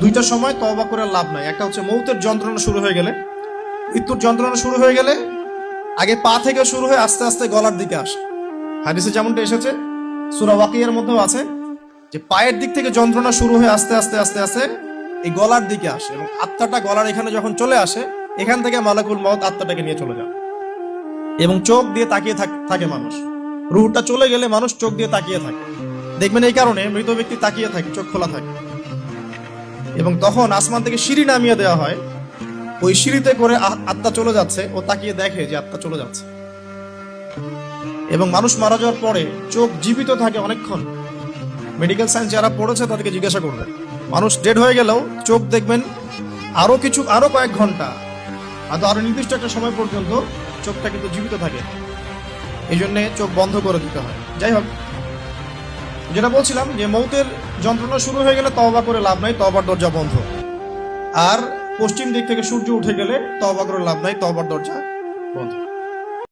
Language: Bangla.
দুইটা সময় তওবা করে লাভ নাই। একটা হচ্ছে মৌতের যন্ত্রণা শুরু হয়ে গেলে, মৃত্যুর যন্ত্রণা শুরু হয়ে গেলে আগে পা থেকে শুরু হয়ে আস্তে আস্তে গলার দিকে আসে। হাদিসে যেমনটা এসেছে, সূরা ওয়াকিয়ার মধ্যেও আছে যে পায়ের দিক থেকে যন্ত্রণা শুরু হয়ে আস্তে আস্তে আস্তে আস্তে এই গলার দিকে আসে, এবং আত্মাটা গলার এখানে যখন চলে আসে, এখান থেকে মালাকুল মউত আত্মাটাকে নিয়ে চলে যায়। এবং চোখ দিয়ে তাকিয়ে থাকে মানুষ। রুহটা চলে গেলে মানুষ চোখ দিয়ে তাকিয়ে থাকে, দেখবেন এই কারণে মৃত ব্যক্তি তাকিয়ে থাকে, চোখ খোলা থাকে। এবং তখন আসমান থেকে সিঁড়ি নামিয়ে দেওয়া হয়, ওই সিঁড়িতে করে আত্মা চলে যাচ্ছে, ও তাকিয়ে দেখে যে আত্মা চলে যাচ্ছে। এবং মানুষ মারা যাওয়ার পরে চোখ জীবিত থাকে অনেকক্ষণ। মেডিকেল সায়েন্স যারা পড়েছে তাদেরকে জিজ্ঞাসা করবে, মানুষ ডেড হয়ে গেলেও চোখ দেখবেন আরো কয়েক ঘন্টা, আরো নির্দিষ্ট একটা সময় পর্যন্ত চোখটা কিন্তু জীবিত থাকে। এই জন্য চোখ বন্ধ করে দিতে হয়। যাই হোক, যেটা বলছিলাম যে মৌতের যন্ত্রণা শুরু হয়ে গেলে তওবা করে লাভ নাই, তওবার দরজা বন্ধ। আর পশ্চিম দিক থেকে সূর্য উঠে গেলে তওবা করে লাভ নাই, তওবার দরজা বন্ধ।